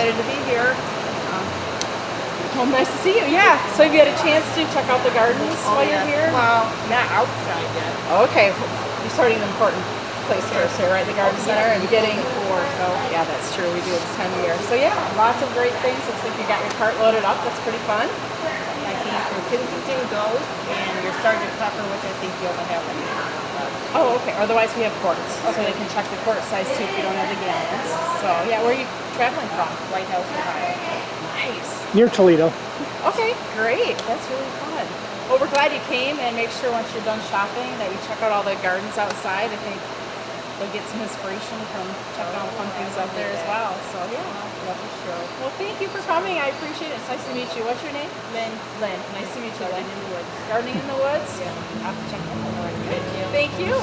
excited to be here. Well, nice to see you. Yeah. So have you had a chance to check out the gardens while you're here? Well, not outside yet. Okay. You're starting an important place first here, right? The garden center and getting. So Yeah, that's true. We do it this time of year. So yeah, lots of great things. Looks like you got your cart loaded up. That's pretty fun. I came from Kensington Goes and your Sergeant Pepper, which I think you don't have any. Oh, okay. Otherwise, we have quarts, so they can check the quart size too if you don't have the gallons. So yeah, where are you traveling from? White House, Ohio. Nice. Near Toledo. Okay, great. That's really fun. Well, we're glad you came, and make sure once you're done shopping that you check out all the gardens outside. I think you'll get some inspiration from checking out the fun things out there as well. So yeah, Love the show. well, thank you for coming. I appreciate it. It's nice to meet you. What's your name? Lynn. Lynn. Nice to meet you, Lynn. Gardening in the Woods. Gardening in the woods. Yeah, I'll check that one out. Thank you.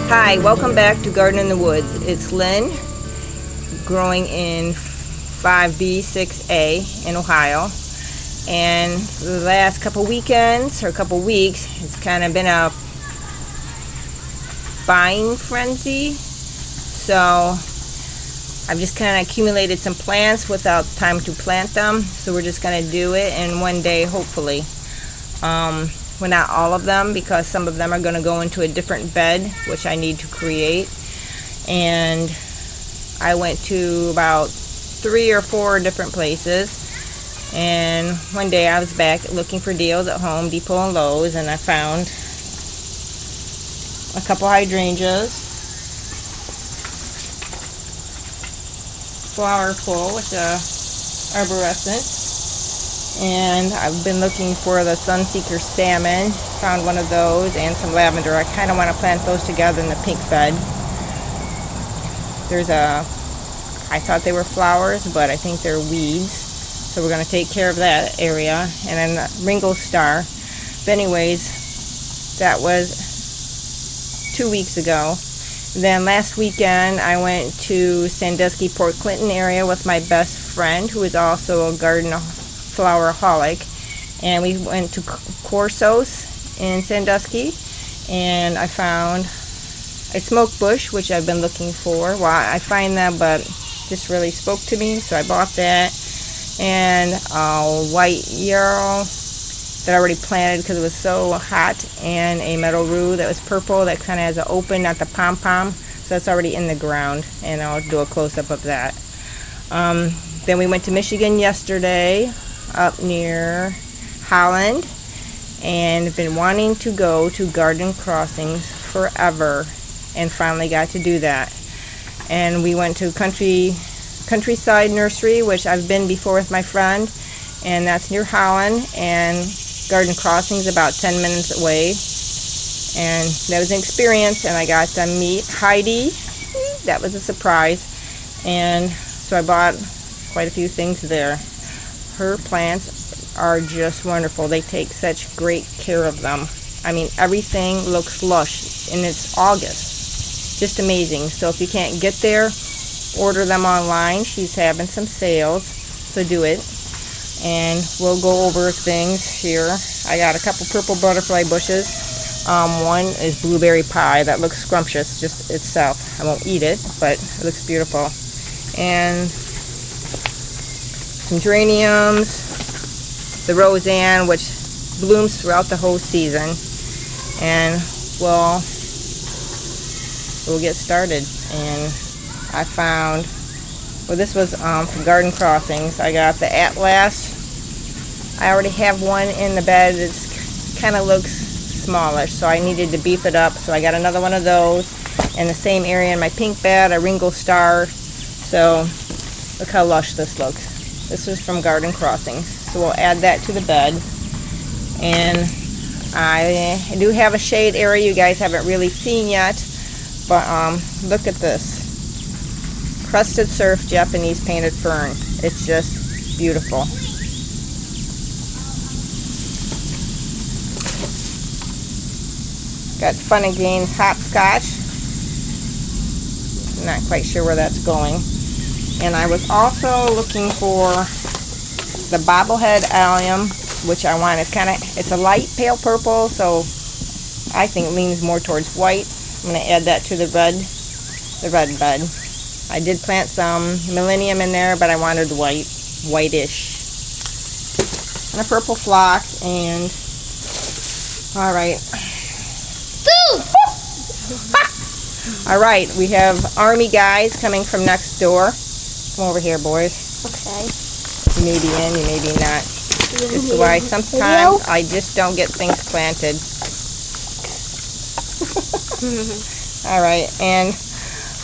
Hi, welcome back to Garden in the Woods. It's Lynn, growing in 5B, 6A in Ohio. And for the last couple weekends or couple weeks, it's kind of been a buying frenzy. So I've just kind of accumulated some plants without time to plant them. So we're just going to do it in one day, hopefully. Well, not all of them, because some of them are going to go into a different bed, which I need to create. And I went to about 3 or 4 different places. And one day I was back looking for deals at Home Depot and Lowe's, and I found a couple hydrangeas, flower full with the arborescent. And I've been looking for the Sunseeker Salmon, found one of those, and some lavender. I kind of want to plant those together in the pink bed. I thought they were flowers, but I think they're weeds. So we're going to take care of that area. And then Ringo Star. But anyways, that was 2 weeks ago. Then last weekend I went to Sandusky, Port Clinton area with my best friend, who is also a garden floweraholic, and we went to Corsos in Sandusky, and I found a smoke bush, which I've been looking for. Well, I find them, but this really spoke to me, so I bought that. And a white yarrow that I already planted because it was so hot, and a meadow rue that was purple that kind of has an open, not the pom-pom, so that's already in the ground, and I'll do a close-up of that. Then we went to Michigan yesterday, up near Holland, and have been wanting to go to garden crossings forever, and finally got to do that. And we went to Countryside Nursery, which I've been before with my friend, and that's near Holland, and garden crossings about 10 minutes away. And that was an experience, and I got to meet Heidi. That was a surprise. And so I bought quite a few things there. Her plants are just wonderful. They take such great care of them. I mean, everything looks lush, and it's August. Just amazing. So if you can't get there, order them online. She's having some sales, so do it. And we'll go over things here. I got a couple purple butterfly bushes. One is blueberry pie. That looks scrumptious just itself. I won't eat it, but it looks beautiful. And some geraniums, the Roseanne, which blooms throughout the whole season. And we'll get started. And I found, well, this was from Garden Crossings. I got the Atlas I already have one in the bed. It's kind of looks smallish, so I needed to beef it up. So I got another one of those in the same area in my pink bed, a Ringo Star. So look how lush this looks. This is from Garden Crossings. So we'll add that to the bed. And I do have a shade area you guys haven't really seen yet, but look at this. Crusted surf Japanese painted fern. It's just beautiful. Got Fun and Games hopscotch. Not quite sure where that's going. And I was also looking for the bobblehead allium, which I want. It's a light pale purple, so I think it leans more towards white. I'm going to add that to the red bed. I did plant some Millennium in there, but I wanted whitish. And a purple phlox, and alright. Alright, we have army guys coming from next door. Come over here, boys. Okay. You may be in, you may be not. This is why sometimes I just don't get things planted. Alright, and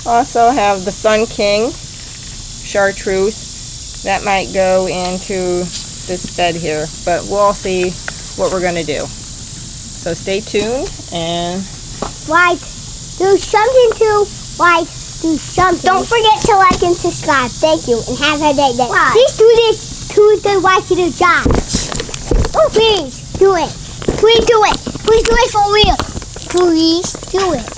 also have the Sun King chartreuse. That might go into this bed here, but we'll see what we're going to do. So stay tuned and... Like, do something to, like, do something. Don't forget to like and subscribe. Thank you, and have a great day. Please do this to the like to the job. Oh, please do it. Please do it. Please do it for real. Please do it.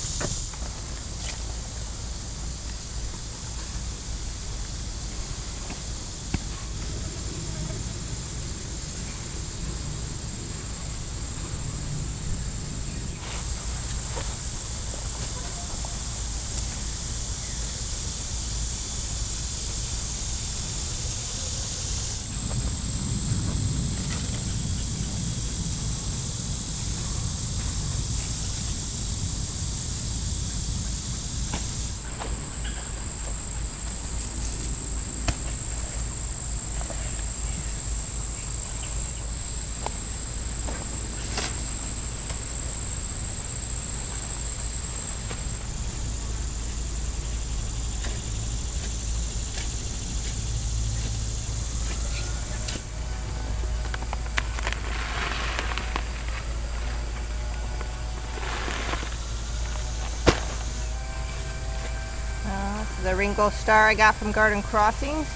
The Ringo Star I got from Garden Crossings.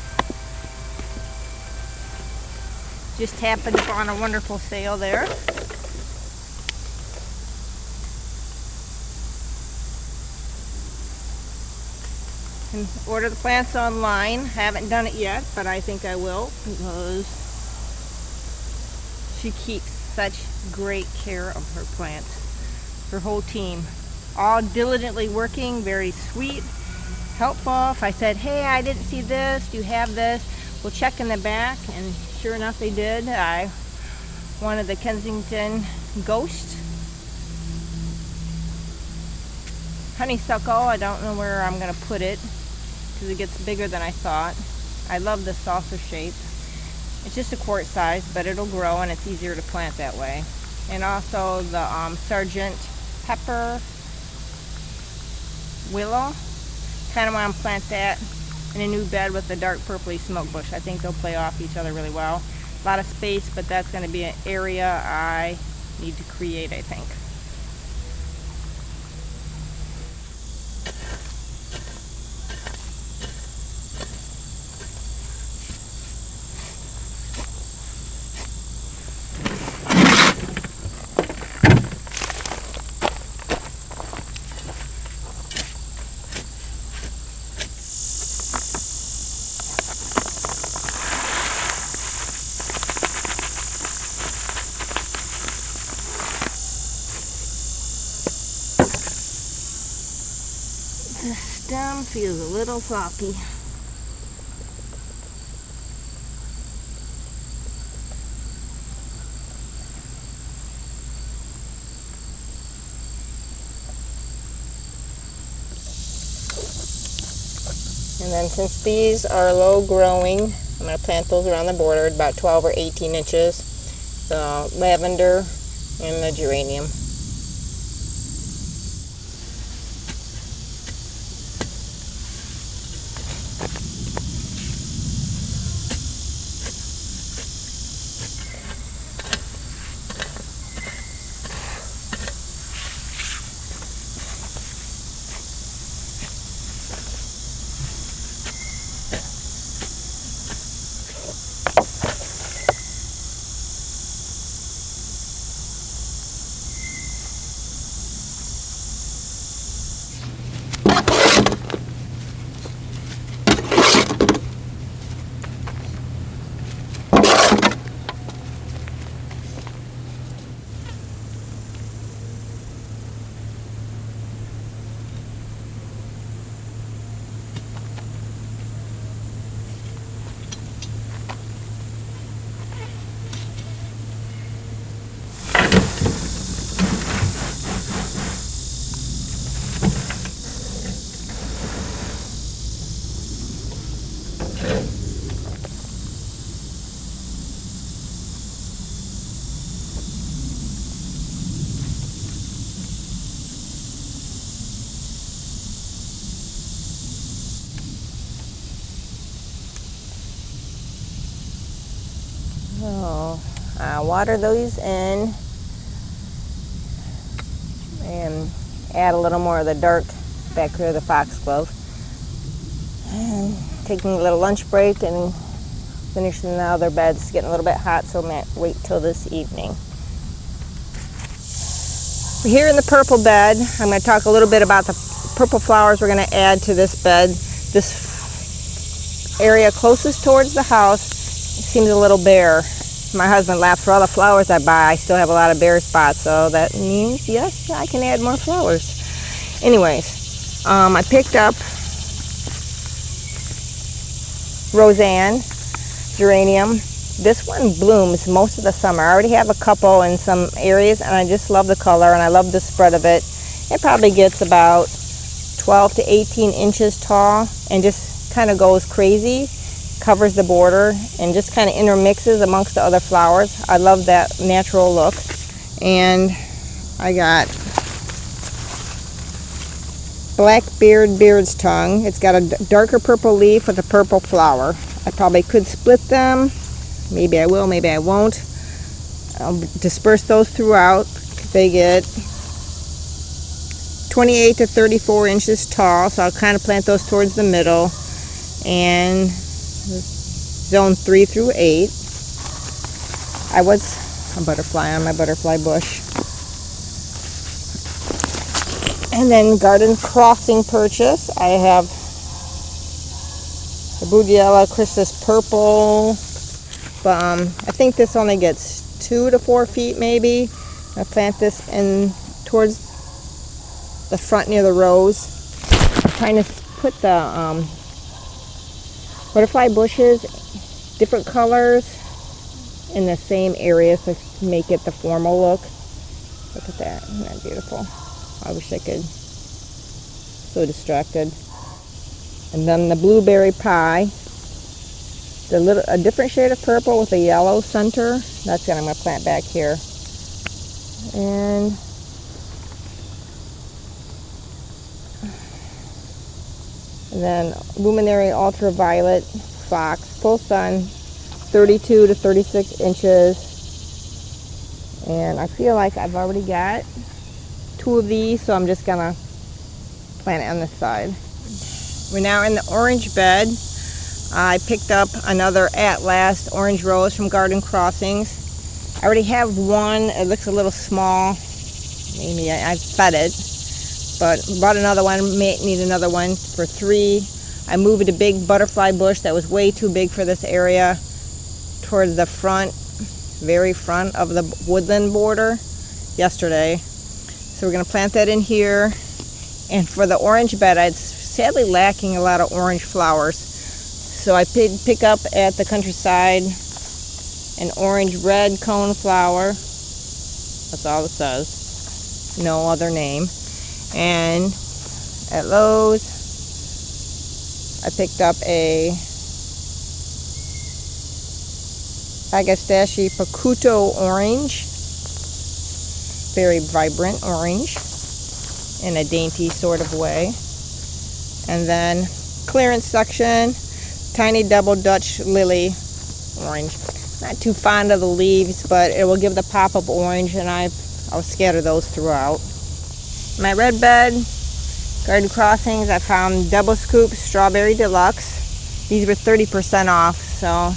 Just happened upon a wonderful sale there. And order the plants online. Haven't done it yet, but I think I will because she keeps such great care of her plants. Her whole team, all diligently working, very sweet, helpful. If I said, hey, I didn't see this, do you have this? We'll check in the back, and sure enough they did. I wanted the Kensington Ghost honeysuckle. I don't know where I'm going to put it because it gets bigger than I thought. I love the saucer shape. It's just a quart size, but it'll grow and it's easier to plant that way. And also the Sergeant Pepper Willow. Kind of want to plant that in a new bed with the dark purpley smoke bush. I think they'll play off each other really well. A lot of space, but that's going to be an area I need to create, I think. The stem feels a little floppy. And then since these are low growing, I'm going to plant those around the border, about 12 or 18 inches. the lavender, and the geranium. So I water those in and add a little more of the dark back here, the foxglove. And taking a little lunch break and finishing the other beds. It's getting a little bit hot, so I might wait till this evening. Here in the purple bed, I'm going to talk a little bit about the purple flowers we're going to add to this bed. This area closest towards the house seems a little bare. My husband laughs, for all the flowers I buy, I still have a lot of bare spots, so that means, yes, I can add more flowers. Anyways, I picked up Roseanne geranium. This one blooms most of the summer. I already have a couple in some areas, and I just love the color, and I love the spread of it. It probably gets about 12 to 18 inches tall, and just kind of goes crazy. Covers the border and just kind of intermixes amongst the other flowers. I love that natural look. And I got Blackbeard Beard's Tongue. It's got a darker purple leaf with a purple flower. I probably could split them. Maybe I will, maybe I won't. I'll disperse those throughout. They get 28 to 34 inches tall, so I'll kind of plant those towards the middle. And zone 3 through 8. I was a butterfly on my butterfly bush. And then garden crossing purchase. I have the Budiella Christus Purple. But I think this only gets 2 to 4 feet maybe. I plant this in towards the front near the rose. I'm trying to put the butterfly bushes, different colors in the same area to make it the formal look. Look at that, isn't that beautiful? I wish I could, so distracted. And then the blueberry pie, a different shade of purple with a yellow center. That's what I'm going to plant back here. And then luminary ultraviolet fox, full sun, 32 to 36 inches. And I feel like I've already got 2 of these, so I'm just gonna plant it on this side. We're now in the orange bed. I picked up another At Last orange rose from Garden Crossings. I already have one. It looks a little small. Maybe I fed it. But bought another one, may need another one for 3. I moved a big butterfly bush that was way too big for this area towards the front, very front of the woodland border yesterday. So we're going to plant that in here. And for the orange bed, I'm sadly lacking a lot of orange flowers. So I pick up at the Countryside an orange red cone flower. That's all it says. No other name. And at Lowe's, I picked up a Agastache Pacuto orange. Very vibrant orange in a dainty sort of way. And then clearance section, tiny double Dutch lily orange. Not too fond of the leaves, but it will give the pop of orange, and I'll scatter those throughout. My red bed, Garden Crossings, I found double scoop strawberry deluxe. These were 30% off, so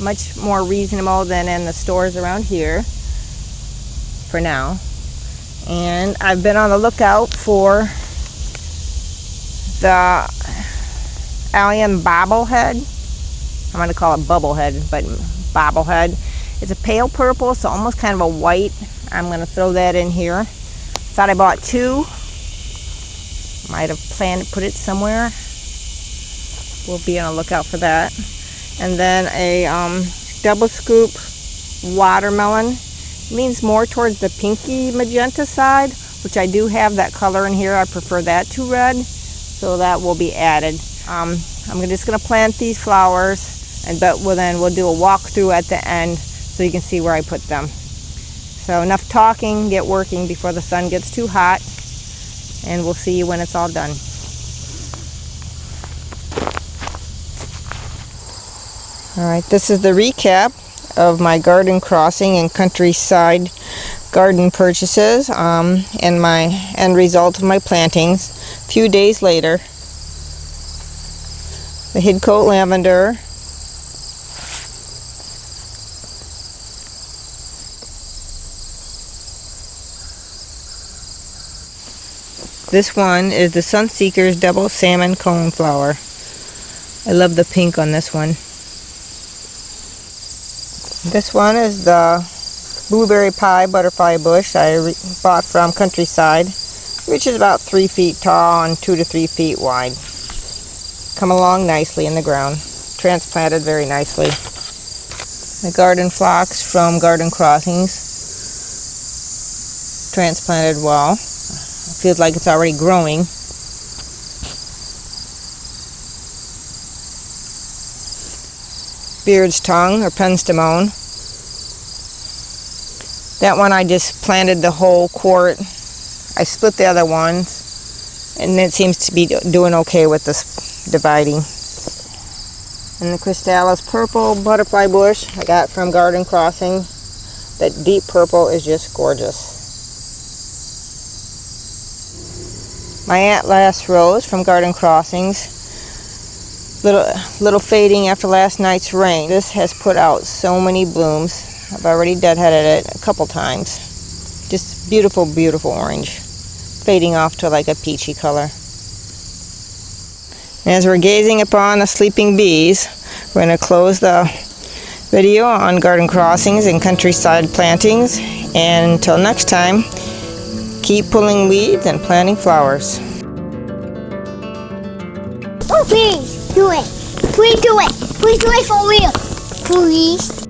much more reasonable than in the stores around here for now. And I've been on the lookout for the allium bobblehead. I'm going to call it bubblehead, but bobblehead. It's a pale purple, so almost kind of a white. I'm going to throw that in here. Thought I bought two. Might have planned to put it somewhere. We'll be on the lookout for that. And then a double scoop watermelon. Leans more towards the pinky magenta side, which I do have that color in here. I prefer that to red, so that will be added. I'm just going to plant these flowers, and then we'll do a walkthrough at the end so you can see where I put them. So enough talking, get working before the sun gets too hot, and we'll see you when it's all done. All right, this is the recap of my Garden Crossing and Countryside garden purchases and my end result of my plantings. A few days later, the Hidcote lavender, this one is the Sunseekers double salmon coneflower. I love the pink on this one. This one is the blueberry pie butterfly bush I bought from Countryside, which is about 3 feet tall and 2 to 3 feet wide. Come along nicely in the ground, transplanted very nicely. The garden phlox from Garden Crossings, transplanted well. It feels like it's already growing. Beard's tongue or penstemon. That one I just planted the whole quart. I split the other ones, and it seems to be doing okay with this dividing. And the Crystallis purple butterfly bush I got from Garden Crossing. That deep purple is just gorgeous. My Atlas rose from Garden Crossings. Little fading after last night's rain. This has put out so many blooms. I've already deadheaded it a couple times. Just beautiful, beautiful orange. Fading off to like a peachy color. As we're gazing upon the sleeping bees, we're going to close the video on Garden Crossings and Countryside plantings. And until next time, keep pulling weeds and planting flowers. Oh, please do it. Please do it. Please do it for real. Please.